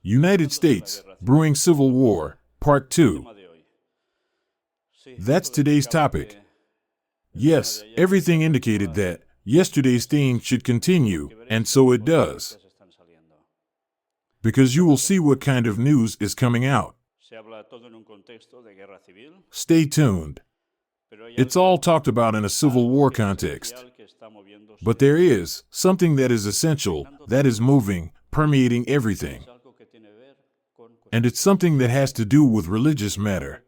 United States, Brewing Civil War, Part 2. That's today's topic. Yes, everything indicated that yesterday's theme should continue, and so it does. Because you will see what kind of news is coming out. Stay tuned. It's all talked about in a civil war context. But there is something that is essential, that is moving, permeating everything. And it's something that has to do with religious matter.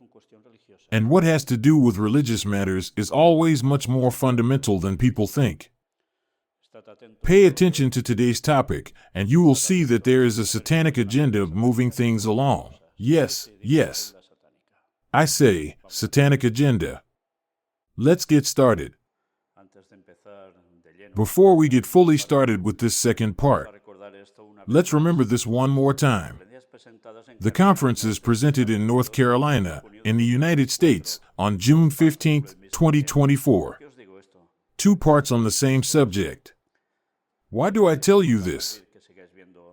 And what has to do with religious matters is always much more fundamental than people think. Pay attention to today's topic, and you will see that there is a satanic agenda moving things along. Yes, yes. I say, satanic agenda. Let's get started. Before we get fully started with this second part, let's remember this one more time. The conferences presented in North Carolina, in the United States, on June 15, 2024. 2 parts on the same subject. Why do I tell you this?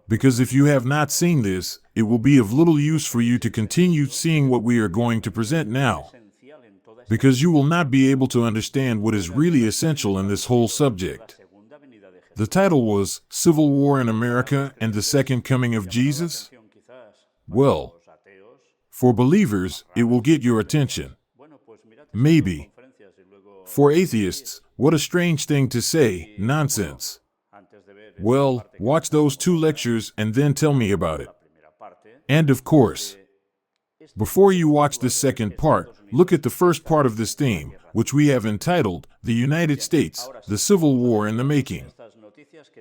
Because if you have not seen this, it will be of little use for you to continue seeing what we are going to present now. Because you will not be able to understand what is really essential in this whole subject. The title was Civil War in America and the Second Coming of Jesus? Well, for believers, it will get your attention. Maybe. For atheists, what a strange thing to say, nonsense. Well, watch those 2 lectures and then tell me about it. And of course, before you watch this second part, look at the first part of this theme, which we have entitled, The United States, the Civil War in the Making.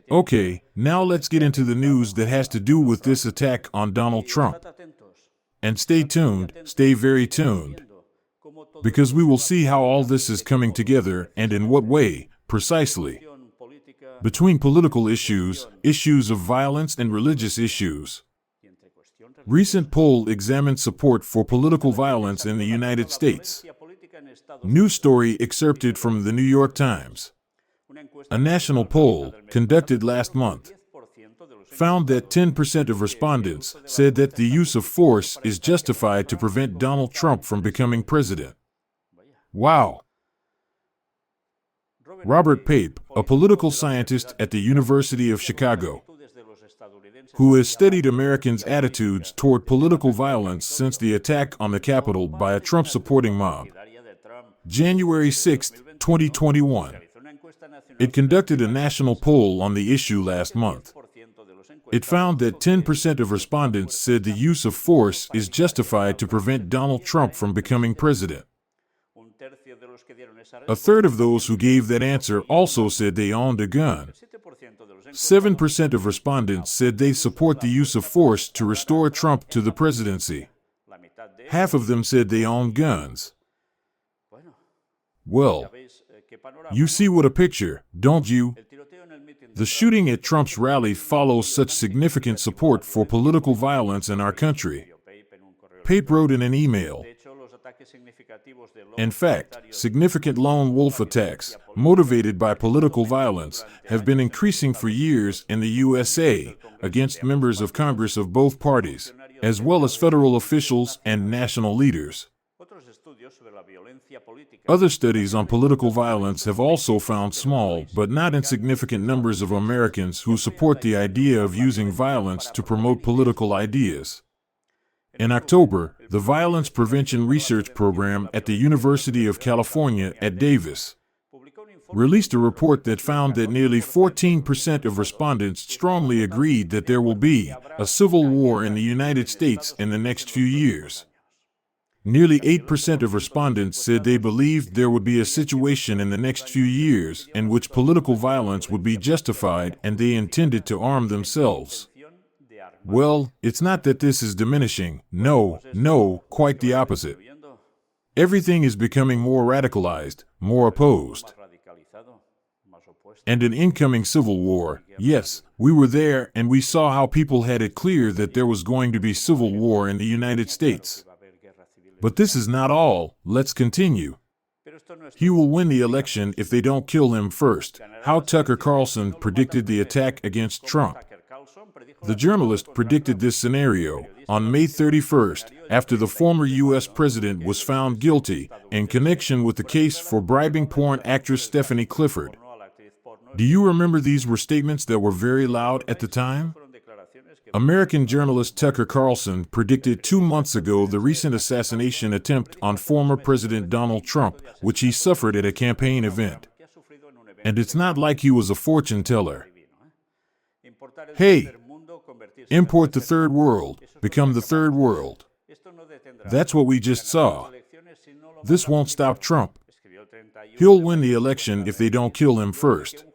Okay, now let's get into the news that has to do with this attack on Donald Trump. And stay tuned, stay very tuned. Because we will see how all this is coming together and in what way, precisely. Between political issues, issues of violence and religious issues. Recent poll examined support for political violence in the United States. News story excerpted from the New York Times. A national poll, conducted last month, found that 10% of respondents said that the use of force is justified to prevent Donald Trump from becoming president. Wow! Robert Pape, a political scientist at the University of Chicago, who has studied Americans' attitudes toward political violence since the attack on the Capitol by a Trump-supporting mob. January 6, 2021. It conducted a national poll on the issue last month. It found that 10% of respondents said the use of force is justified to prevent Donald Trump from becoming president. A third of those who gave that answer also said they owned a gun. 7% of respondents said they support the use of force to restore Trump to the presidency. Half of them said they own guns. Well, you see what a picture, don't you? The shooting at Trump's rally follows such significant support for political violence in our country. Pape wrote in an email, in fact, significant lone wolf attacks, motivated by political violence, have been increasing for years in the USA against members of Congress of both parties, as well as federal officials and national leaders. Other studies on political violence have also found small but not insignificant numbers of Americans who support the idea of using violence to promote political ideas. In October, the Violence Prevention Research Program at the University of California at Davis released a report that found that nearly 14% of respondents strongly agreed that there will be a civil war in the United States in the next few years. Nearly 8% of respondents said they believed there would be a situation in the next few years in which political violence would be justified and they intended to arm themselves. Well, it's not that this is diminishing. No, quite the opposite. Everything is becoming more radicalized, more opposed. And an incoming civil war, yes, we were there and we saw how people had it clear that there was going to be civil war in the United States. But this is not all. Let's continue. He will win the election if they don't kill him first. How Tucker Carlson predicted the attack against Trump. The journalist predicted this scenario on May 31st after the former U.S. president was found guilty in connection with the case for bribing porn actress Stephanie Clifford. Do you remember these were statements that were very loud at the time? American journalist Tucker Carlson predicted 2 months ago the recent assassination attempt on former President Donald Trump, which he suffered at a campaign event. And it's not like he was a fortune teller. Hey, import the third world, become the third world. That's what we just saw. This won't stop Trump. He'll win the election if they don't kill him first.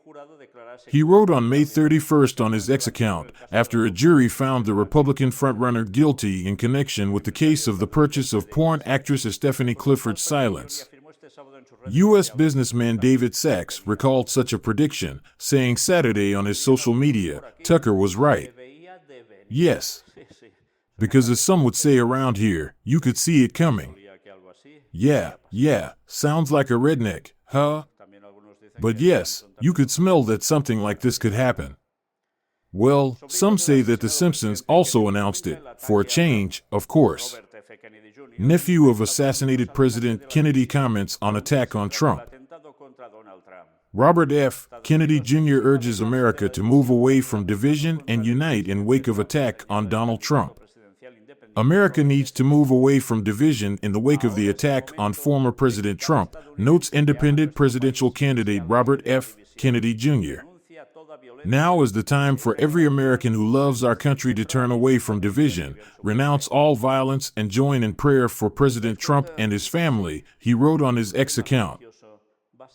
He wrote on May 31st on his X account after a jury found the Republican frontrunner guilty in connection with the case of the purchase of porn actress Stephanie Clifford's silence. U.S. businessman David Sachs recalled such a prediction, saying Saturday on his social media, Tucker was right. Yes. Because as some would say around here, you could see it coming. Yeah, sounds like a redneck, huh? But yes, you could smell that something like this could happen. Well, some say that The Simpsons also announced it, for a change, of course. Nephew of assassinated President Kennedy comments on attack on Trump. Robert F. Kennedy Jr. urges America to move away from division and unite in wake of attack on Donald Trump. America needs to move away from division in the wake of the attack on former President Trump, notes independent presidential candidate Robert F. Kennedy Jr. Now is the time for every American who loves our country to turn away from division, renounce all violence, and join in prayer for President Trump and his family, he wrote on his X account.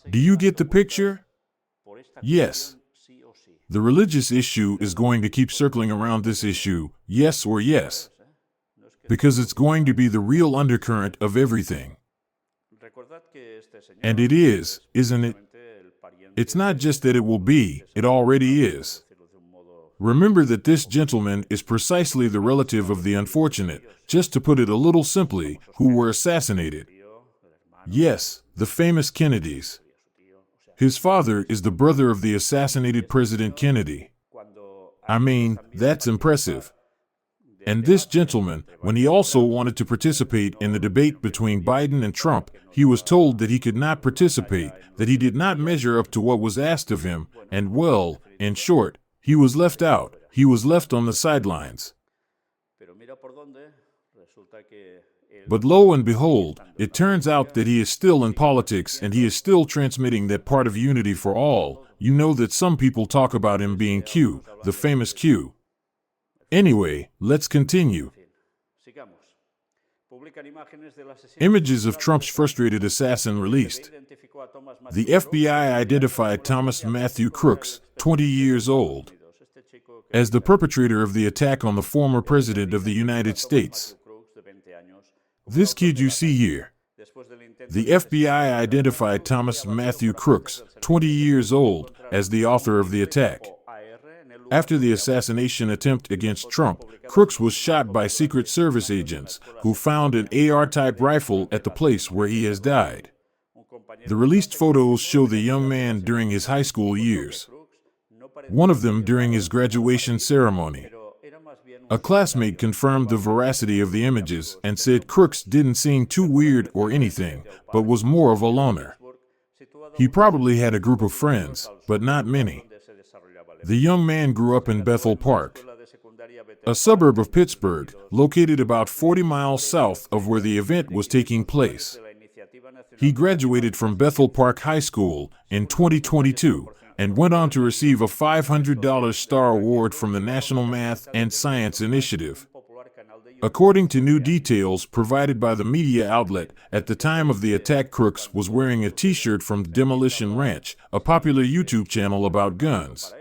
Do you get the picture? Yes. The religious issue is going to keep circling around this issue, yes or yes. Because it's going to be the real undercurrent of everything. And it is, isn't it? It's not just that it will be, it already is. Remember that this gentleman is precisely the relative of the unfortunate, just to put it a little simply, who were assassinated. Yes, the famous Kennedys. His father is the brother of the assassinated President Kennedy. I mean, that's impressive. And this gentleman, when he also wanted to participate in the debate between Biden and Trump, he was told that he could not participate, that he did not measure up to what was asked of him, and well, in short, he was left out, he was left on the sidelines. But lo and behold, it turns out that he is still in politics and he is still transmitting that part of unity for all. You know that some people talk about him being Q, the famous Q. Anyway, let's continue. Images of Trump's frustrated assassin released. The FBI identified Thomas Matthew Crooks, 20 years old, as the perpetrator of the attack on the former president of the United States. This kid you see here. The FBI identified Thomas Matthew Crooks, 20 years old, as the author of the attack. After the assassination attempt against Trump, Crooks was shot by Secret Service agents who found an AR-type rifle at the place where he has died. The released photos show the young man during his high school years. One of them during his graduation ceremony. A classmate confirmed the veracity of the images and said Crooks didn't seem too weird or anything, but was more of a loner. He probably had a group of friends, but not many. The young man grew up in Bethel Park, a suburb of Pittsburgh, located about 40 miles south of where the event was taking place. He graduated from Bethel Park High School in 2022 and went on to receive a $500 Star Award from the National Math and Science Initiative. According to new details provided by the media outlet, at the time of the attack, Crooks was wearing a t-shirt from Demolition Ranch, a popular YouTube channel about guns.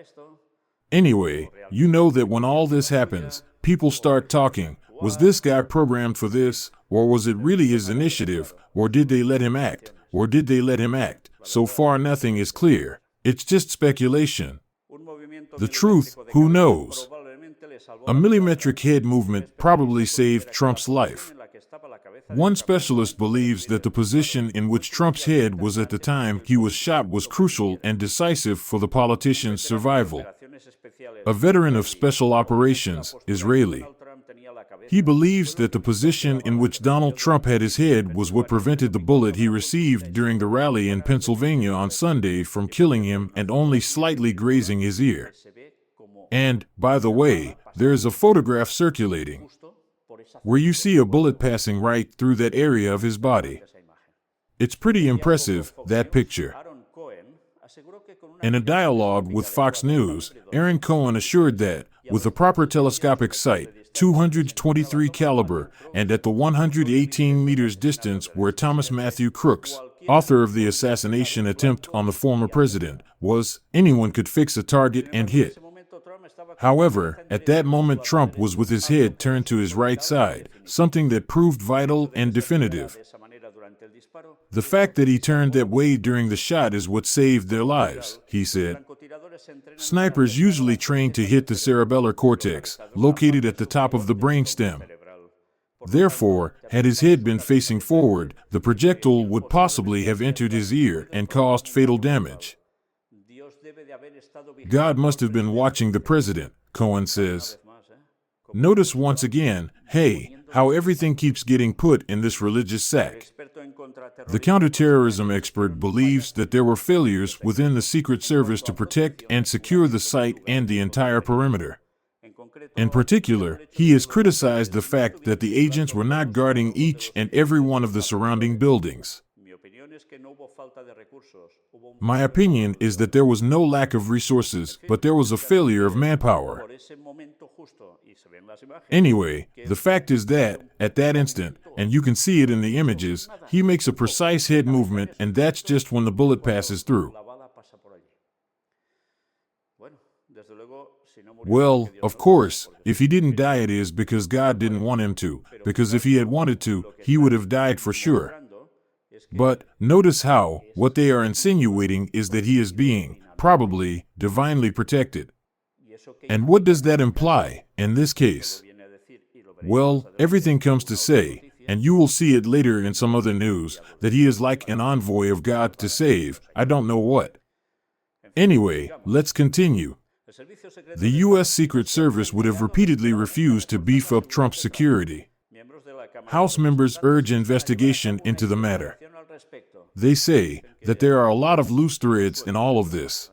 Anyway, you know that when all this happens, people start talking, was this guy programmed for this, or was it really his initiative, or did they let him act, So far nothing is clear, it's just speculation. The truth, who knows? A millimetric head movement probably saved Trump's life. One specialist believes that the position in which Trump's head was at the time he was shot was crucial and decisive for the politician's survival. a veteran of special operations, Israeli. He believes that the position in which Donald Trump had his head was what prevented the bullet he received during the rally in Pennsylvania on Sunday from killing him and only slightly grazing his ear. And, by the way, there is a photograph circulating where you see a bullet passing right through that area of his body. It's pretty impressive, that picture. In a dialogue with Fox News, Aaron Cohen assured that, with a proper telescopic sight, 223 caliber, and at the 118 meters distance where Thomas Matthew Crooks, author of the assassination attempt on the former president, was, anyone could fix a target and hit. However, at that moment Trump was with his head turned to his right side, something that proved vital and definitive. The fact that he turned that way during the shot is what saved their lives, he said. Snipers usually train to hit the cerebellar cortex, located at the top of the brainstem. Therefore, had his head been facing forward, the projectile would possibly have entered his ear and caused fatal damage. God must have been watching the president, Cohen says. Notice once again, how everything keeps getting put in this religious sack. The counterterrorism expert believes that there were failures within the Secret Service to protect and secure the site and the entire perimeter. In particular, he has criticized the fact that the agents were not guarding each and every one of the surrounding buildings. My opinion is that there was no lack of resources, but there was a failure of manpower. Anyway, the fact is that, at that instant, and you can see it in the images, he makes a precise head movement, and that's just when the bullet passes through. Well, of course, if he didn't die it is because God didn't want him to, because if he had wanted to, he would have died for sure. But, notice how, what they are insinuating is that he is being, probably, divinely protected. And what does that imply, in this case? Well, everything comes to say, and you will see it later in some other news, that he is like an envoy of God to save, I don't know what. Anyway, let's continue. The U.S. Secret Service would have repeatedly refused to beef up Trump's security. House members urge investigation into the matter. They say that there are a lot of loose threads in all of this.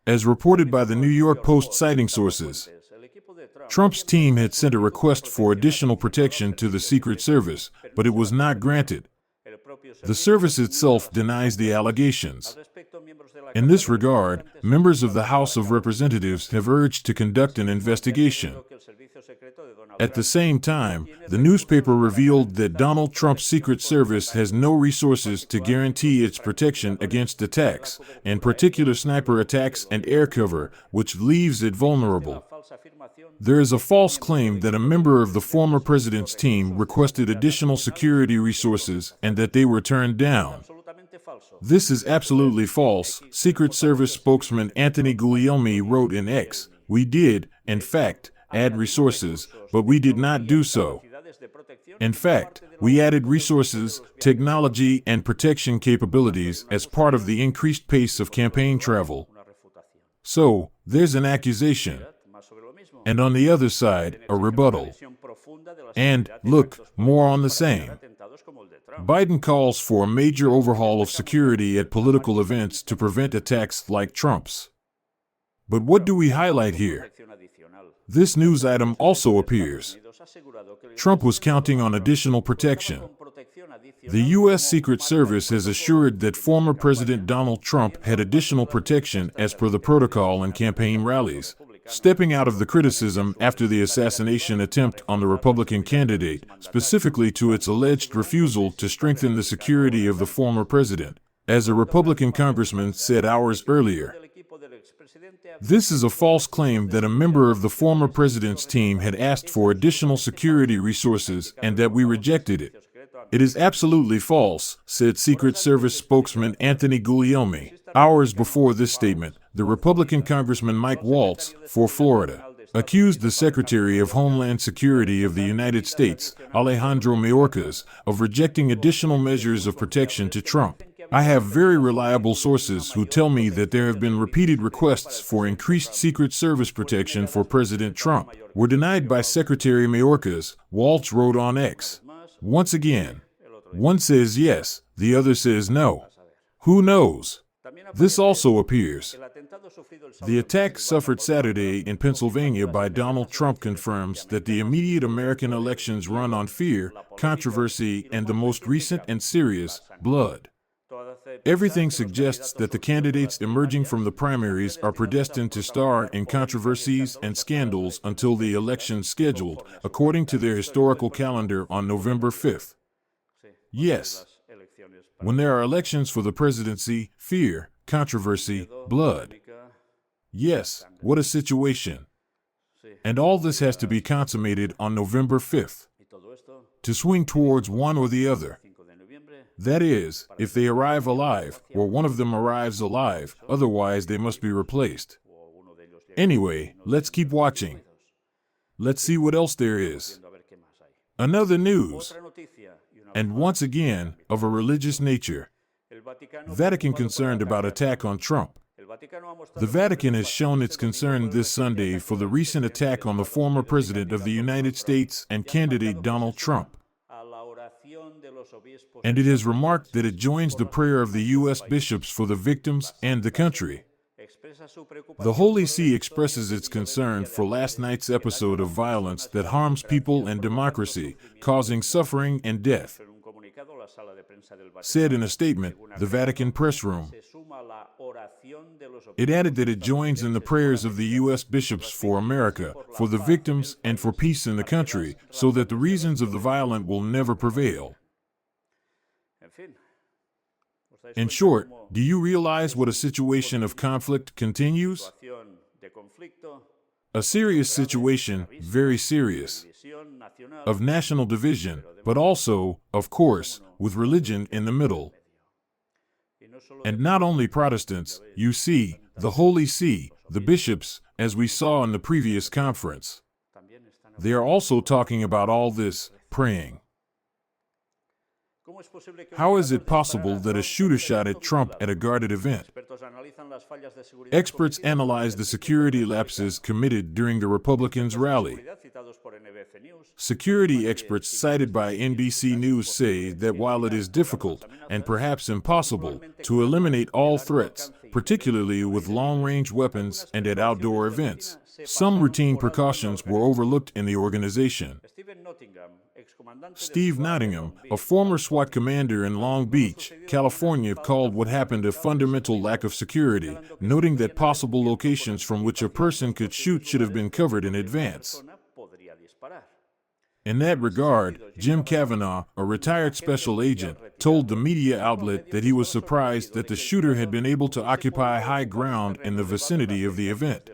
As reported by the New York Post citing sources, Trump's team had sent a request for additional protection to the Secret Service, but it was not granted. The service itself denies the allegations. In this regard, members of the House of Representatives have urged to conduct an investigation. At the same time, the newspaper revealed that Donald Trump's Secret Service has no resources to guarantee its protection against attacks, in particular sniper attacks and air cover, which leaves it vulnerable. There is a false claim that a member of the former president's team requested additional security resources and that they were turned down. This is absolutely false, Secret Service spokesman Anthony Guglielmi wrote in X. We did, in fact, add resources, but we did not do so. In fact, we added resources, technology, and protection capabilities as part of the increased pace of campaign travel. So, there's an accusation. And on the other side, a rebuttal. And, look, more on the same. Biden calls for a major overhaul of security at political events to prevent attacks like Trump's. But what do we highlight here? This news item also appears. Trump was counting on additional protection. The U.S. Secret Service has assured that former President Donald Trump had additional protection as per the protocol in campaign rallies, stepping out of the criticism after the assassination attempt on the Republican candidate, specifically to its alleged refusal to strengthen the security of the former president, as a Republican congressman said hours earlier. This is a false claim that a member of the former president's team had asked for additional security resources and that we rejected it. It is absolutely false, said Secret Service spokesman Anthony Guglielmi. Hours before this statement, the Republican Congressman Mike Waltz, for Florida, accused the Secretary of Homeland Security of the United States, Alejandro Mayorkas, of rejecting additional measures of protection to Trump. I have very reliable sources who tell me that there have been repeated requests for increased Secret Service protection for President Trump, were denied by Secretary Mayorkas, Waltz wrote on X. Once again, one says yes, the other says no. Who knows? This also appears. The attack suffered Saturday in Pennsylvania by Donald Trump confirms that the immediate American elections run on fear, controversy, and the most recent and serious, blood. Everything suggests that the candidates emerging from the primaries are predestined to star in controversies and scandals until the election scheduled, according to their historical calendar on November 5th. Yes. When there are elections for the presidency, fear, controversy, blood. Yes, what a situation. And all this has to be consummated on November 5th. To swing towards one or the other. That is, if they arrive alive, or one of them arrives alive, otherwise they must be replaced. Anyway, let's keep watching. Let's see what else there is. Another news. And once again, of a religious nature. Vatican concerned about attack on Trump. The Vatican has shown its concern this Sunday for the recent attack on the former President of the United States and candidate Donald Trump. And it has remarked that it joins the prayer of the U.S. bishops for the victims and the country. The Holy See expresses its concern for last night's episode of violence that harms people and democracy, causing suffering and death. Said in a statement, the Vatican press room. It added that it joins in the prayers of the U.S. bishops for America, for the victims, and for peace in the country, so that the reasons of the violent will never prevail. In short, do you realize what a situation of conflict continues? A serious situation, very serious, of national division, but also, of course, with religion in the middle. And not only Protestants, you see, the Holy See, the bishops, as we saw in the previous conference. They are also talking about all this, praying. How is it possible that a shooter shot at Trump at a guarded event? Experts analyze the security lapses committed during the Republicans' rally. Security experts cited by NBC News say that while it is difficult, and perhaps impossible, to eliminate all threats, particularly with long-range weapons and at outdoor events, some routine precautions were overlooked in the organization. Steve Nottingham, a former SWAT commander in Long Beach, California, called what happened a fundamental lack of security, noting that possible locations from which a person could shoot should have been covered in advance. In that regard, Jim Kavanaugh, a retired special agent, told the media outlet that he was surprised that the shooter had been able to occupy high ground in the vicinity of the event.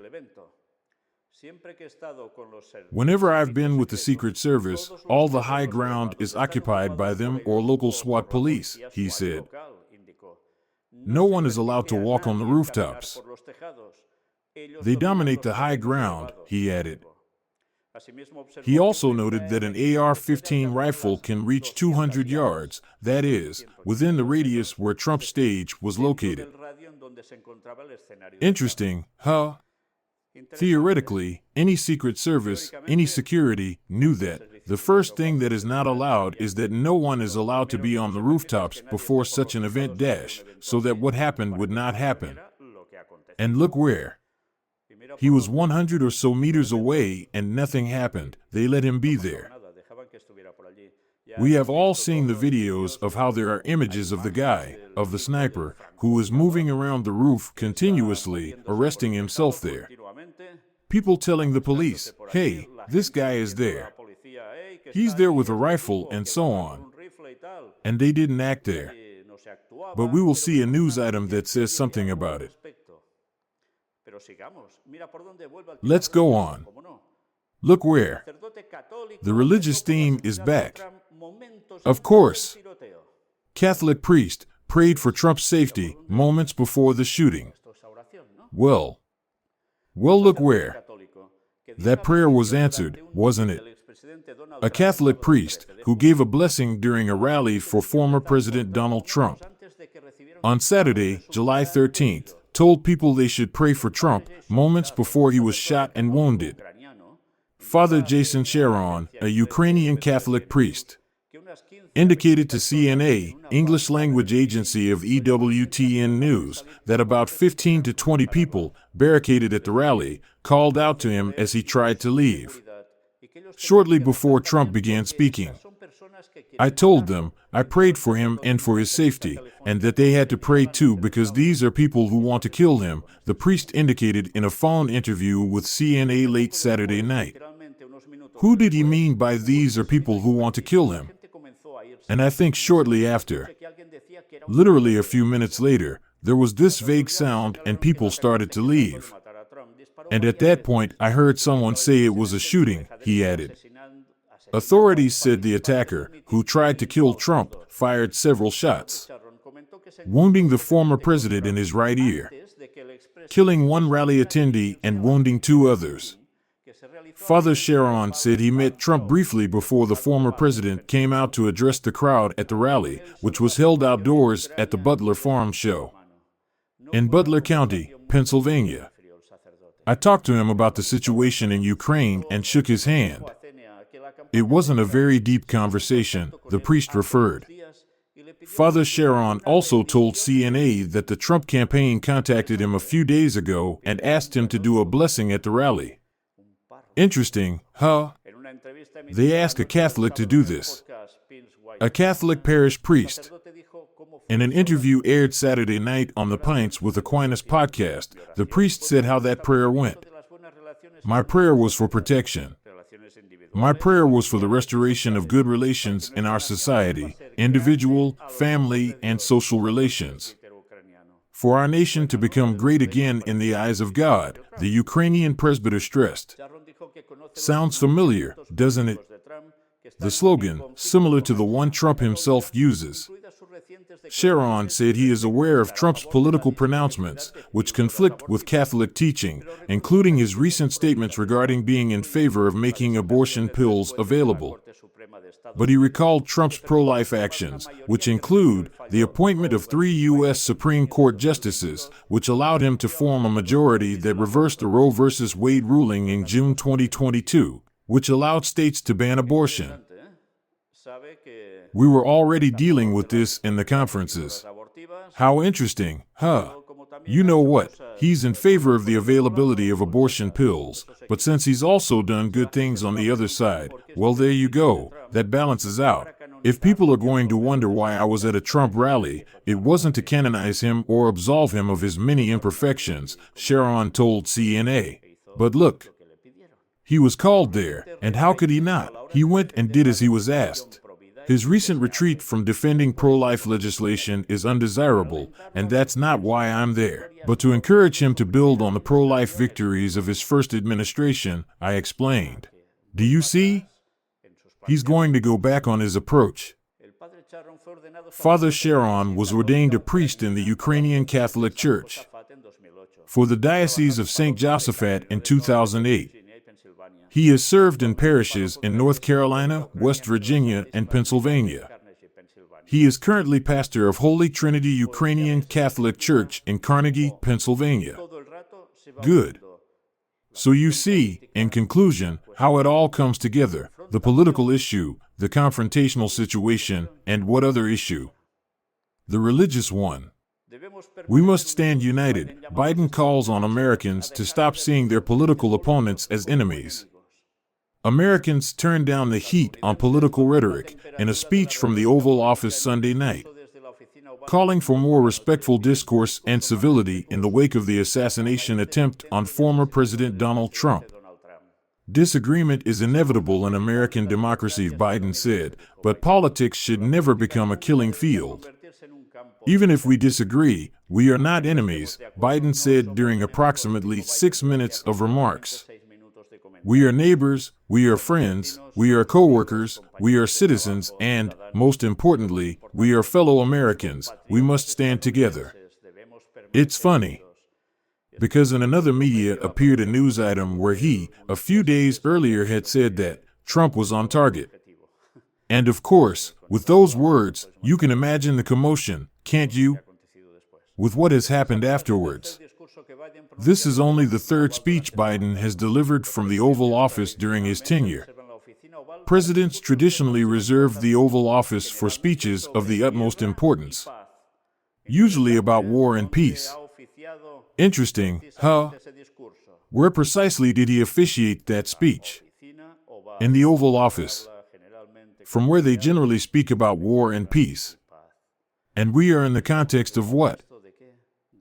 Whenever I've been with the Secret Service, all the high ground is occupied by them or local SWAT police, he said. No one is allowed to walk on the rooftops. They dominate the high ground, he added. He also noted that an AR-15 rifle can reach 200 yards, that is, within the radius where Trump's stage was located. Interesting, huh? Theoretically, any Secret Service, any security, knew that the first thing that is not allowed is that no one is allowed to be on the rooftops before such an event so that what happened would not happen. And look where. He was 100 or so meters away and nothing happened. They let him be there. We have all seen the videos of how there are images of the guy, of the sniper, who is moving around the roof continuously, arresting himself there. People telling the police, hey, this guy is there. He's there with a rifle and so on. And they didn't act there. But we will see a news item that says something about it. Let's go on. Look where. The religious theme is back. Of course. Catholic priest prayed for Trump's safety moments before the shooting. Well, look where. That prayer was answered, wasn't it? A Catholic priest who gave a blessing during a rally for former President Donald Trump. on Saturday, July 13th, told people they should pray for Trump moments before he was shot and wounded. Father Jason Sharon, a Ukrainian Catholic priest, indicated to CNA, English language agency of EWTN News, that about 15 to 20 people, barricaded at the rally, called out to him as he tried to leave. Shortly before Trump began speaking, I told them I prayed for him and for his safety, and that they had to pray too because these are people who want to kill him, the priest indicated in a phone interview with CNA late Saturday night. Who did he mean by these are people who want to kill him? And I think shortly after, literally a few minutes later, there was this vague sound and people started to leave. And at that point, I heard someone say it was a shooting, he added. Authorities said the attacker, who tried to kill Trump, fired several shots, wounding the former president in his right ear, killing one rally attendee and wounding two others. Father Sharon said he met Trump briefly before the former president came out to address the crowd at the rally, which was held outdoors at the Butler Farm Show in Butler County, Pennsylvania. I talked to him about the situation in Ukraine and shook his hand. It wasn't a very deep conversation, the priest referred. Father Sharon also told CNA that the Trump campaign contacted him a few days ago and asked him to do a blessing at the rally. Interesting, huh? They asked a Catholic to do this. A Catholic parish priest. In an interview aired Saturday night on the Pints with Aquinas podcast, the priest said how that prayer went. My prayer was for protection. My prayer was for the restoration of good relations in our society, individual, family, and social relations. For our nation to become great again in the eyes of God, the Ukrainian presbyter stressed. Sounds familiar, doesn't it? The slogan, similar to the one Trump himself uses. Sharon said he is aware of Trump's political pronouncements, which conflict with Catholic teaching, including his recent statements regarding being in favor of making abortion pills available. But he recalled Trump's pro-life actions, which include the appointment of 3 U.S. Supreme Court justices, which allowed him to form a majority that reversed the Roe v. Wade ruling in June 2022, which allowed states to ban abortion. We were already dealing with this in the conferences. How interesting, huh? You know what? He's in favor of the availability of abortion pills, but since he's also done good things on the other side, well, there you go. That balances out. If people are going to wonder why I was at a Trump rally, it wasn't to canonize him or absolve him of his many imperfections, Sharon told CNA. But look, he was called there, and how could he not? He went and did as he was asked. His recent retreat from defending pro-life legislation is undesirable, and that's not why I'm there. But to encourage him to build on the pro-life victories of his first administration, I explained. Do you see? He's going to go back on his approach. Father Sharon was ordained a priest in the Ukrainian Catholic Church for the Diocese of St. Josaphat in 2008. He has served in parishes in North Carolina, West Virginia, and Pennsylvania. He is currently pastor of Holy Trinity Ukrainian Catholic Church in Carnegie, Pennsylvania. Good. So you see, in conclusion, how it all comes together, the political issue, the confrontational situation, and what other issue? The religious one. We must stand united. Biden calls on Americans to stop seeing their political opponents as enemies. Americans turned down the heat on political rhetoric in a speech from the Oval Office Sunday night, calling for more respectful discourse and civility in the wake of the assassination attempt on former President Donald Trump. Disagreement is inevitable in American democracy, Biden said, but politics should never become a killing field. Even if we disagree, we are not enemies, Biden said during approximately 6 minutes of remarks. We are neighbors, we are friends, we are co-workers, we are citizens, and, most importantly, we are fellow Americans. We must stand together. It's funny, because in another media appeared a news item where he, a few days earlier, had said that Trump was on target. And of course, with those words, you can imagine the commotion, can't you? with what has happened afterwards. This is only the third speech Biden has delivered from the Oval Office during his tenure. Presidents traditionally reserve the Oval Office for speeches of the utmost importance, usually about war and peace. Interesting, huh? Where precisely did he officiate that speech? In the Oval Office, from where they generally speak about war and peace. And we are in the context of what?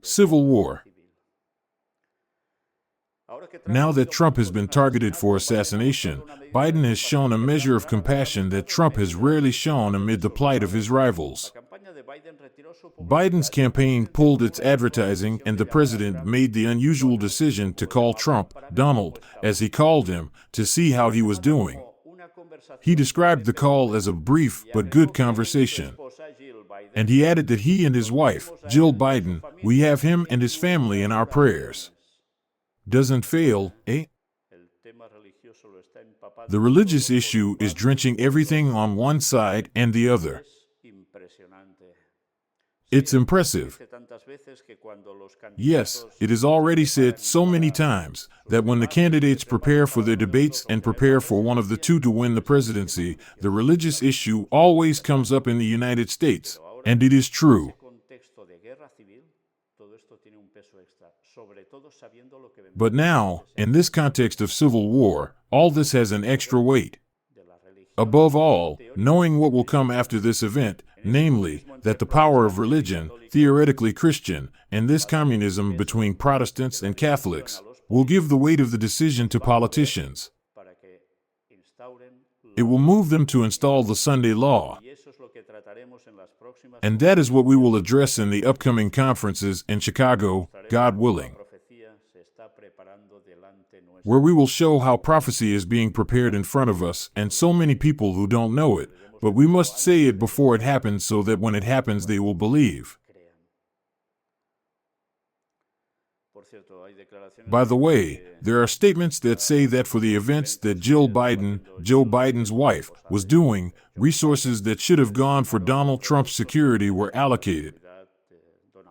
Civil war. Now that Trump has been targeted for assassination, Biden has shown a measure of compassion that Trump has rarely shown amid the plight of his rivals. Biden's campaign pulled its advertising, and the president made the unusual decision to call Trump, Donald, as he called him, to see how he was doing. He described the call as a brief but good conversation. And he added that he and his wife, Jill Biden, we have him and his family in our prayers. Doesn't fail, eh? The religious issue is drenching everything on one side and the other. It's impressive. Yes, it is already said so many times that when the candidates prepare for their debates and prepare for one of the two to win the presidency, the religious issue always comes up in the United States. And it is true. But now, in this context of civil war, all this has an extra weight. Above all, knowing what will come after this event, namely, that the power of religion, theoretically Christian, and this communism between Protestants and Catholics, will give the weight of the decision to politicians. It will move them to install the Sunday law. And that is what we will address in the upcoming conferences in Chicago, God willing, where we will show how prophecy is being prepared in front of us and so many people who don't know it, but we must say it before it happens so that when it happens they will believe. By the way, there are statements that say that for the events that Jill Biden, Joe Biden's wife, was doing, resources that should have gone for Donald Trump's security were allocated.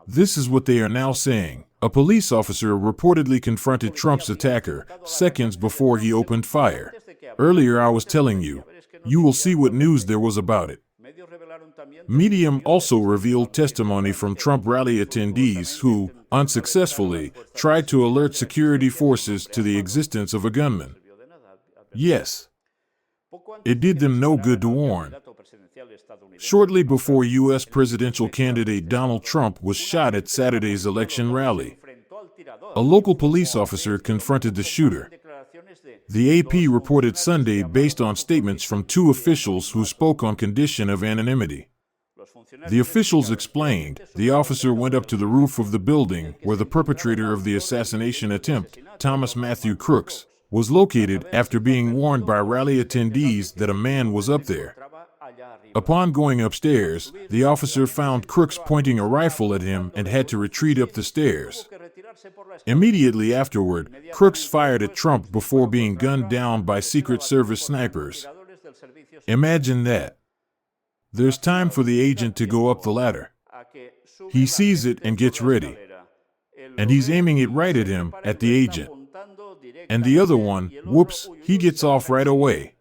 This is what they are now saying. A police officer reportedly confronted Trump's attacker seconds before he opened fire. Earlier I was telling you, you will see what news there was about it. Medium also revealed testimony from Trump rally attendees who, unsuccessfully, tried to alert security forces to the existence of a gunman. Yes, it did them no good to warn. Shortly before U.S. presidential candidate Donald Trump was shot at Saturday's election rally, a local police officer confronted the shooter. The AP reported Sunday based on statements from two officials who spoke on condition of anonymity. The officials explained the officer went up to the roof of the building where the perpetrator of the assassination attempt, Thomas Matthew Crooks, was located after being warned by rally attendees that a man was up there. Upon going upstairs, the officer found Crooks pointing a rifle at him and had to retreat up the stairs. Immediately afterward, Crooks fired at Trump before being gunned down by Secret Service snipers. Imagine that. There's time for the agent to go up the ladder. He sees it and gets ready. And he's aiming it right at him, at the agent. And the other one, whoops, he gets off right away.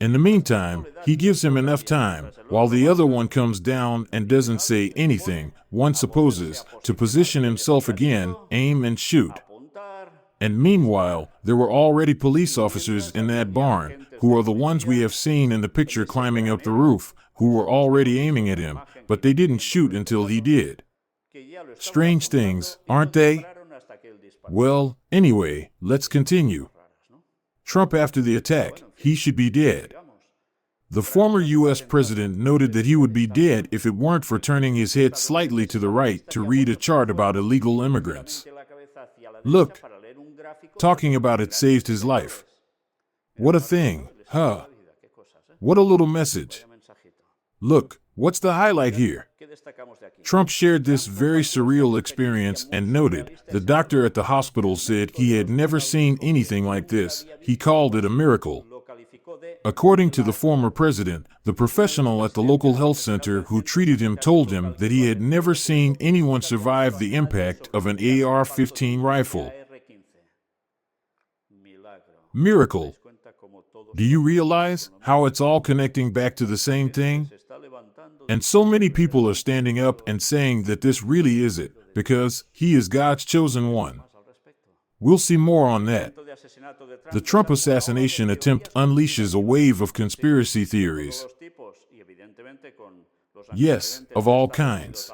In the meantime, he gives him enough time, while the other one comes down and doesn't say anything, one supposes, to position himself again, aim and shoot. And meanwhile, there were already police officers in that barn, who are the ones we have seen in the picture climbing up the roof, who were already aiming at him, but they didn't shoot until he did. Strange things, aren't they? Well, anyway, let's continue. Trump after the attack, he should be dead. The former U.S. president noted that he would be dead if it weren't for turning his head slightly to the right to read a chart about illegal immigrants. Look, talking about it saved his life. What a thing, huh? What a little message. Look, what's the highlight here? Trump shared this very surreal experience and noted the doctor at the hospital said he had never seen anything like this. He called it a miracle. According to the former president, the professional at the local health center who treated him told him that he had never seen anyone survive the impact of an AR-15 rifle. Miracle. Do you realize how it's all connecting back to the same thing? And so many people are standing up and saying that this really is it, because he is God's chosen one. We'll see more on that. The Trump assassination attempt unleashes a wave of conspiracy theories. Yes, of all kinds.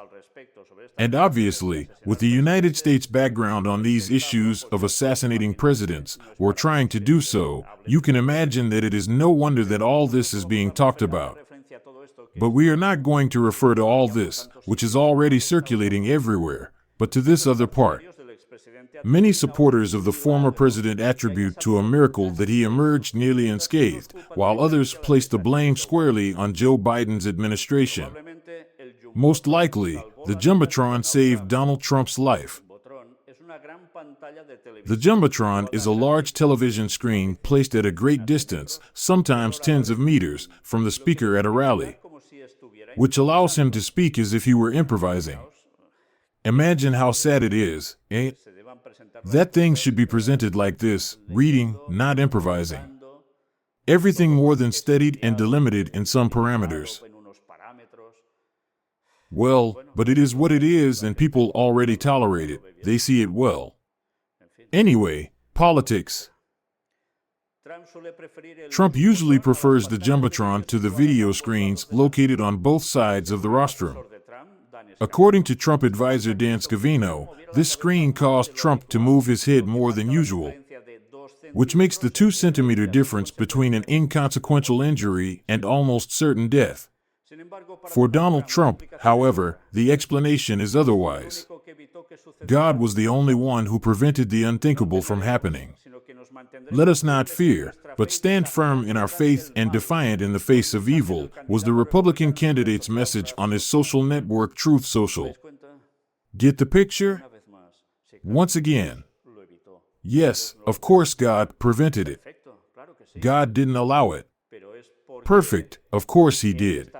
And obviously, with the United States' background on these issues of assassinating presidents, or trying to do so, you can imagine that it is no wonder that all this is being talked about. But we are not going to refer to all this, which is already circulating everywhere, but to this other part. Many supporters of the former president attribute to a miracle that he emerged nearly unscathed, while others place the blame squarely on Joe Biden's administration. Most likely, the Jumbotron saved Donald Trump's life. The Jumbotron is a large television screen placed at a great distance, sometimes tens of meters, from the speaker at a rally, which allows him to speak as if he were improvising. Imagine how sad it is, eh? That thing should be presented like this, reading, not improvising. Everything more than studied and delimited in some parameters. Well, but it is what it is, and people already tolerate it. They see it well. Anyway, politics. Trump usually prefers the Jumbotron to the video screens located on both sides of the rostrum. According to Trump advisor Dan Scavino, this screen caused Trump to move his head more than usual, which makes the 2-centimeter difference between an inconsequential injury and almost certain death. For Donald Trump, however, the explanation is otherwise. God was the only one who prevented the unthinkable from happening. Let us not fear, but stand firm in our faith and defiant in the face of evil, was the Republican candidate's message on his social network Truth Social. Get the picture? Once again. Yes, of course God prevented it. God didn't allow it. Perfect, of course he did.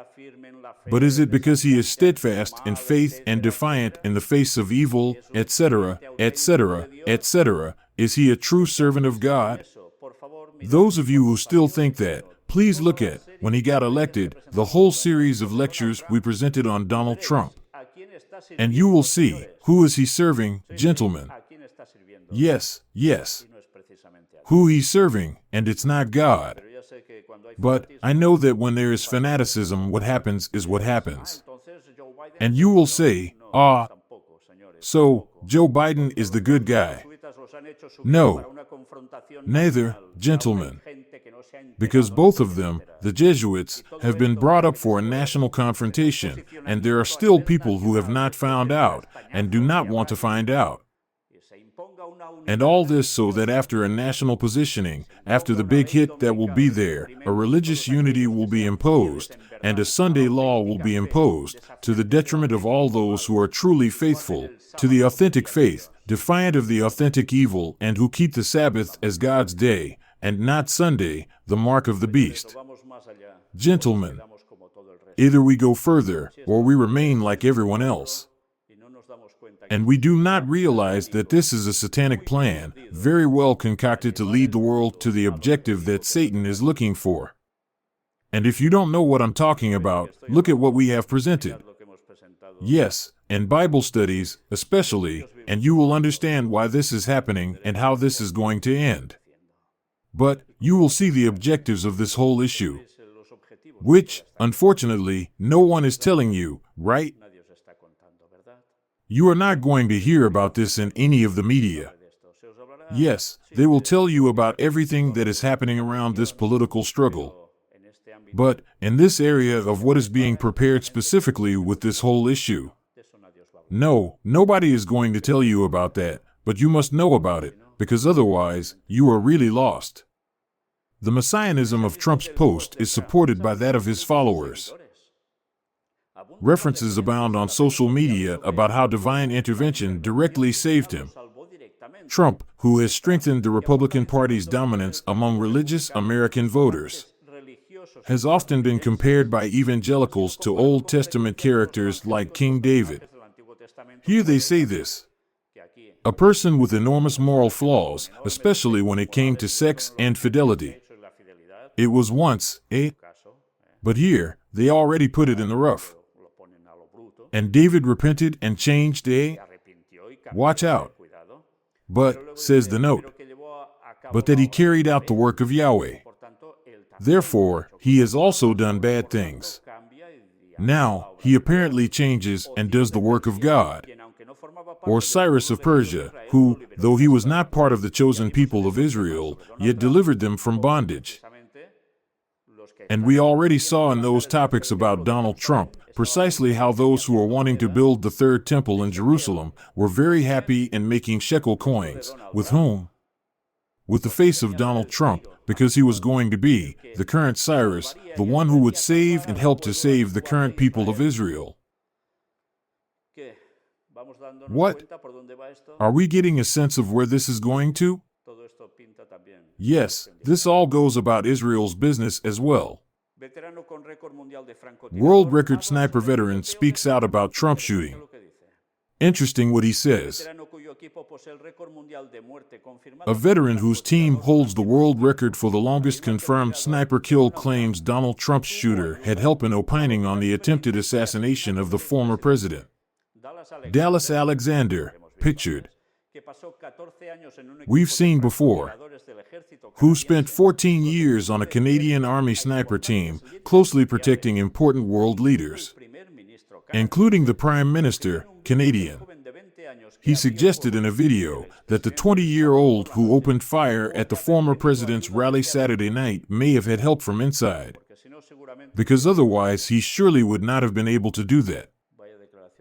But is it because he is steadfast in faith and defiant in the face of evil, etc., etc., etc.? Is he a true servant of God? Those of you who still think that, please look at, when he got elected, the whole series of lectures we presented on Donald Trump. And you will see, who is he serving, gentlemen? Yes, yes. Who he's serving, and it's not God. But I know that when there is fanaticism, what happens is what happens. And you will say, so Joe Biden is the good guy. No, neither, gentlemen. Because both of them, the Jesuits, have been brought up for a national confrontation, and there are still people who have not found out, and do not want to find out. And all this so that after a national positioning, after the big hit that will be there, a religious unity will be imposed, and a Sunday law will be imposed, to the detriment of all those who are truly faithful to the authentic faith, defiant of the authentic evil, and who keep the Sabbath as God's day, and not Sunday, the mark of the beast. Gentlemen, either we go further, or we remain like everyone else. And we do not realize that this is a satanic plan, very well concocted to lead the world to the objective that Satan is looking for. And if you don't know what I'm talking about, look at what we have presented. Yes, and Bible studies, especially, and you will understand why this is happening and how this is going to end. But you will see the objectives of this whole issue, which, unfortunately, no one is telling you, right? You are not going to hear about this in any of the media. Yes, they will tell you about everything that is happening around this political struggle. But in this area of what is being prepared specifically with this whole issue, no, nobody is going to tell you about that, but you must know about it, because otherwise, you are really lost. The messianism of Trump's post is supported by that of his followers. References abound on social media about how divine intervention directly saved him. Trump, who has strengthened the Republican Party's dominance among religious American voters. has often been compared by evangelicals to Old Testament characters like King David. Here they say this: a person with enormous moral flaws, especially when it came to sex and fidelity. It was once, but here, they already put it in the rough. And David repented and changed, Watch out. But, says the note, but that he carried out the work of Yahweh. Therefore, he has also done bad things. Now, he apparently changes and does the work of God. Or Cyrus of Persia, who, though he was not part of the chosen people of Israel, yet delivered them from bondage. And we already saw in those topics about Donald Trump precisely how those who are wanting to build the third temple in Jerusalem were very happy in making shekel coins. With whom? With the face of Donald Trump, because he was going to be the current Cyrus, the one who would save and help to save the current people of Israel. What? Are we getting a sense of where this is going to? Yes, this all goes about Israel's business as well. World record sniper veteran speaks out about Trump shooting. Interesting what he says. A veteran whose team holds the world record for the longest confirmed sniper kill claims Donald Trump's shooter had help in opining on the attempted assassination of the former president. Dallas Alexander, pictured. We've seen before, who spent 14 years on a Canadian Army sniper team, closely protecting important world leaders, including the Prime Minister, Canadian. He suggested in a video that the 20-year-old who opened fire at the former president's rally Saturday night may have had help from inside, because otherwise he surely would not have been able to do that.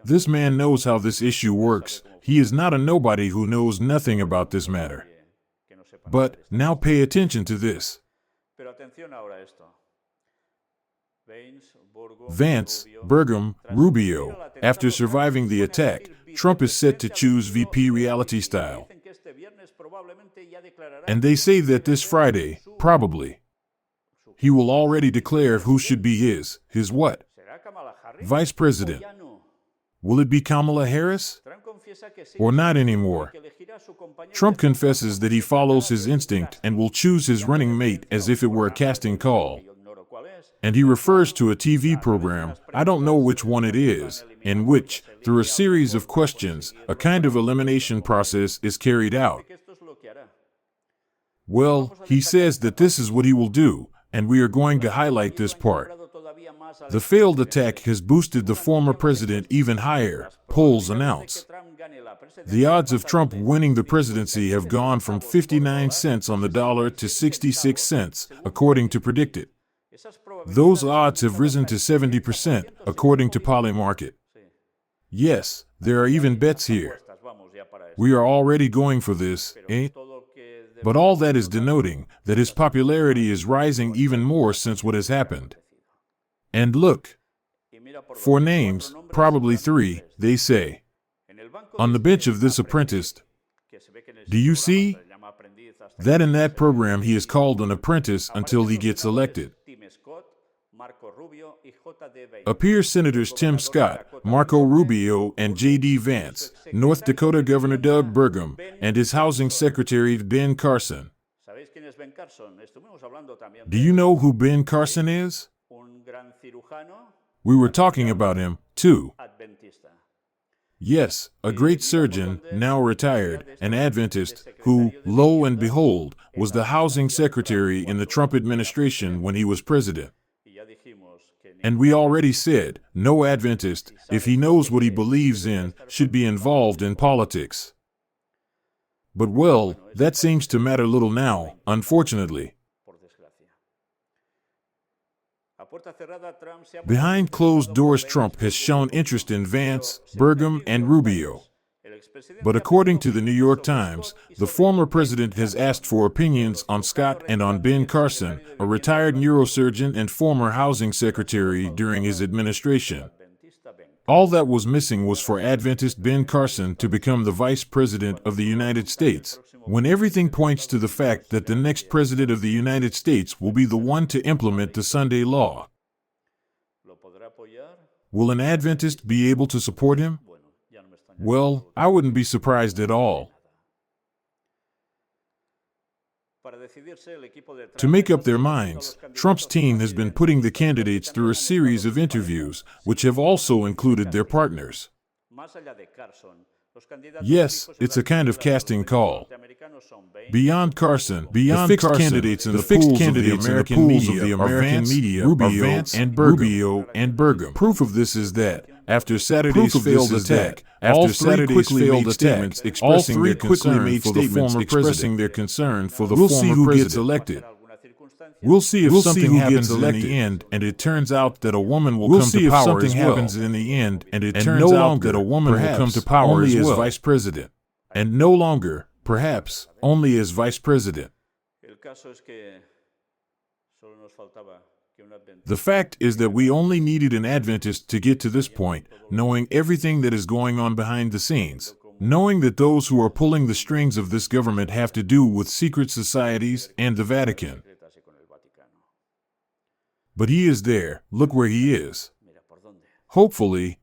This man knows how this issue works. He is not a nobody who knows nothing about this matter. But now pay attention to this. Vance, Burgum, Rubio. After surviving the attack, Trump is set to choose VP reality style. And they say that this Friday, probably, he will already declare who should be his what? Vice President. Will it be Kamala Harris? Or not anymore? Trump confesses that he follows his instinct and will choose his running mate as if it were a casting call. And he refers to a TV program, I don't know which one it is, in which, through a series of questions, a kind of elimination process is carried out. Well, he says that this is what he will do, and we are going to highlight this part. The failed attack has boosted the former president even higher, polls announce. The odds of Trump winning the presidency have gone from 59 cents on the dollar to 66 cents, according to Predicted. Those odds have risen to 70%, according to Polymarket. Yes, there are even bets here. We are already going for this, But all that is denoting that his popularity is rising even more since what has happened. And look, 4 names, probably 3, they say. On the bench of this apprentice, do you see that in that program he is called an apprentice until he gets elected? Appear Senators Tim Scott, Marco Rubio, and J.D. Vance, North Dakota Governor Doug Burgum, and his Housing Secretary Ben Carson. Do you know who Ben Carson is? We were talking about him, too. Yes, a great surgeon, now retired, an Adventist, who, lo and behold, was the housing secretary in the Trump administration when he was president. And we already said, no Adventist, if he knows what he believes in, should be involved in politics. But well, that seems to matter little now, unfortunately. Behind closed doors, Trump has shown interest in Vance, Burgum, and Rubio. But according to the New York Times, the former president has asked for opinions on Scott and on Ben Carson, a retired neurosurgeon and former housing secretary during his administration. All that was missing was for Adventist Ben Carson to become the Vice President of the United States, when everything points to the fact that the next President of the United States will be the one to implement the Sunday law. Will an Adventist be able to support him? Well, I wouldn't be surprised at all. To make up their minds, Trump's team has been putting the candidates through a series of interviews, which have also included their partners. Yes, it's a kind of casting call. Beyond Carson, the fixed candidates in the pools of the American media are Vance and Burgum. Proof of this is that, after Saturday's failed attack, all three quickly made statements expressing their concern for the former president. We'll see who gets elected. We'll see if something happens in the end, and it turns out that a woman will come to power as well. And no longer that a woman will come to power as vice president, and no longer, perhaps, only as vice president. The fact is that we only needed an Adventist to get to this point, knowing everything that is going on behind the scenes, knowing that those who are pulling the strings of this government have to do with secret societies and the Vatican. But he is there. Look where he is. Hopefully,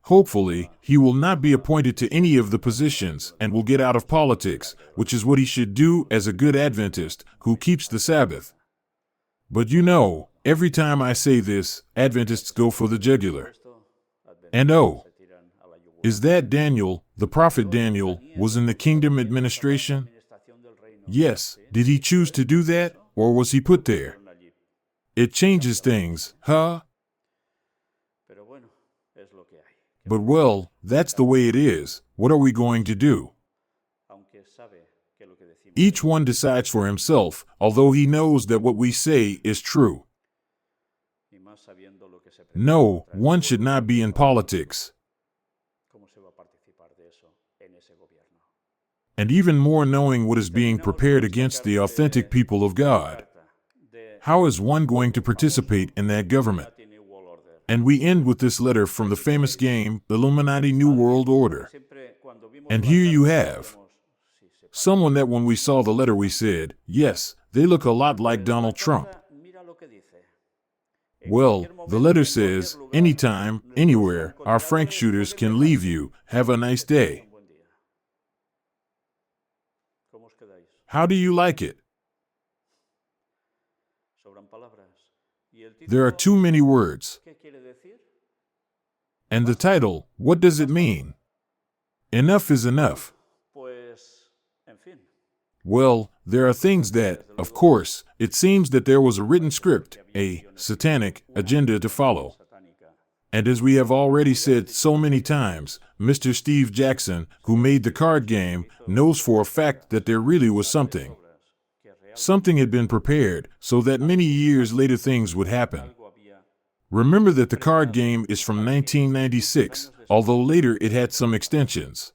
he will not be appointed to any of the positions and will get out of politics, which is what he should do as a good Adventist who keeps the Sabbath. But you know, every time I say this, Adventists go for the jugular. And oh, is that Daniel, the prophet Daniel, was in the kingdom administration? Yes. Did he choose to do that, or was he put there? It changes things, huh? But well, that's the way it is. What are we going to do? Each one decides for himself, although he knows that what we say is true. No, one should not be in politics. And even more knowing what is being prepared against the authentic people of God. How is one going to participate in that government? And we end with this letter from the famous game, The Illuminati New World Order. And here you have someone that when we saw the letter we said, yes, they look a lot like Donald Trump. Well, the letter says, anytime, anywhere, our Frank shooters can leave you. Have a nice day. How do you like it? There are too many words. And the title, what does it mean? Enough is enough. Well, there are things that, of course, it seems that there was a written script, a satanic agenda to follow. And as we have already said so many times, Mr. Steve Jackson, who made the card game, knows for a fact that there really was something. Something had been prepared so that many years later things would happen. Remember that the card game is from 1996, although later it had some extensions.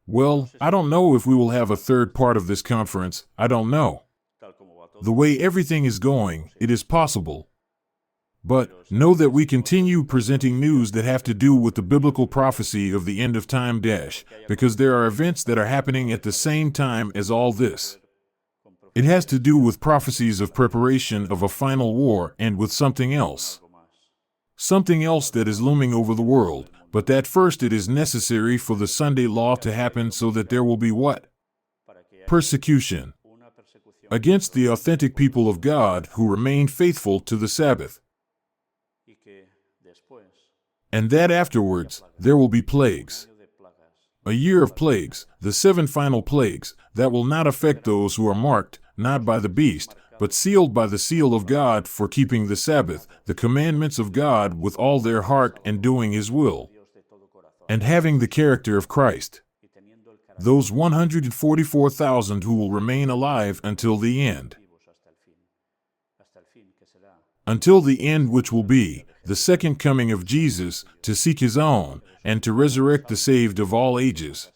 Well, I don't know if we will have a third part of this conference. I don't know. The way everything is going, it is possible. But know that we continue presenting news that have to do with the biblical prophecy of the end of time because there are events that are happening at the same time as all this. It has to do with prophecies of preparation of a final war and with something else. Something else that is looming over the world, but that first it is necessary for the Sunday law to happen so that there will be what? Persecution against the authentic people of God who remain faithful to the Sabbath. And that afterwards, there will be plagues. A year of plagues, the 7 final plagues, that will not affect those who are marked, not by the beast, but sealed by the seal of God for keeping the Sabbath, the commandments of God with all their heart and doing His will, and having the character of Christ. Those 144,000 who will remain alive until the end. Until the end, which will be the second coming of Jesus to seek His own and to resurrect the saved of all ages.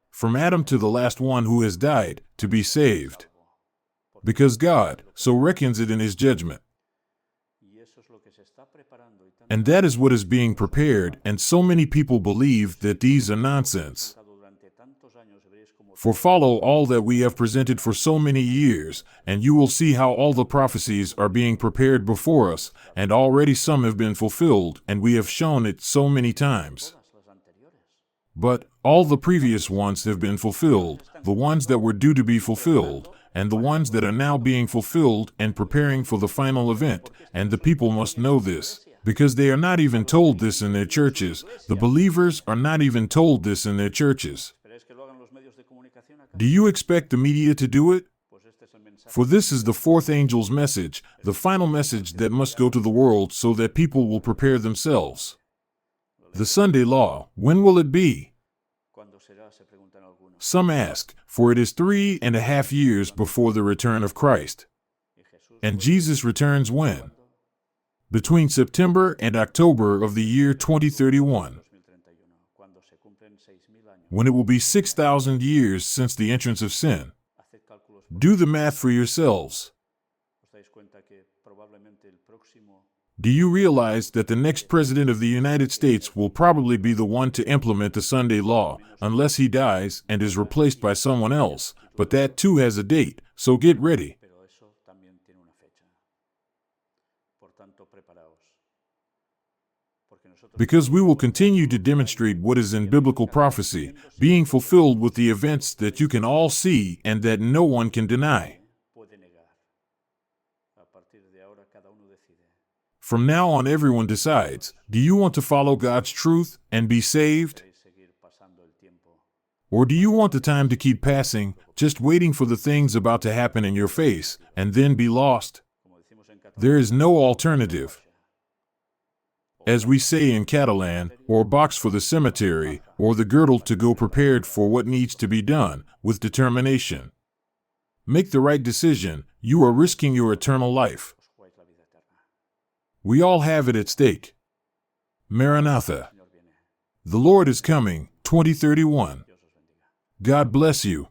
From Adam to the last one who has died, to be saved. because God so reckons it in his judgment. And that is what is being prepared, and so many people believe that these are nonsense. For follow all that we have presented for so many years, and you will see how all the prophecies are being prepared before us, and already some have been fulfilled, and we have shown it so many times. But all the previous ones have been fulfilled, the ones that were due to be fulfilled, and the ones that are now being fulfilled and preparing for the final event, and the people must know this, because they are not even told this in their churches. The believers are not even told this in their churches. Do you expect the media to do it? For this is the fourth angel's message, the final message that must go to the world so that people will prepare themselves. The Sunday law, when will it be? Some ask, for it is 3.5 years before the return of Christ. And Jesus returns when? Between September and October of the year 2031. When it will be 6,000 years since the entrance of sin. Do the math for yourselves. Do you realize that the next president of the United States will probably be the one to implement the Sunday law, unless he dies and is replaced by someone else, but that too has a date, so get ready. Because we will continue to demonstrate what is in biblical prophecy, being fulfilled with the events that you can all see and that no one can deny. From now on, everyone decides, do you want to follow God's truth and be saved? Or do you want the time to keep passing, just waiting for the things about to happen in your face, and then be lost? There is no alternative. As we say in Catalan, or box for the cemetery, or the girdle to go prepared for what needs to be done, with determination. Make the right decision, you are risking your eternal life. We all have it at stake. Maranatha. The Lord is coming, 2031. God bless you.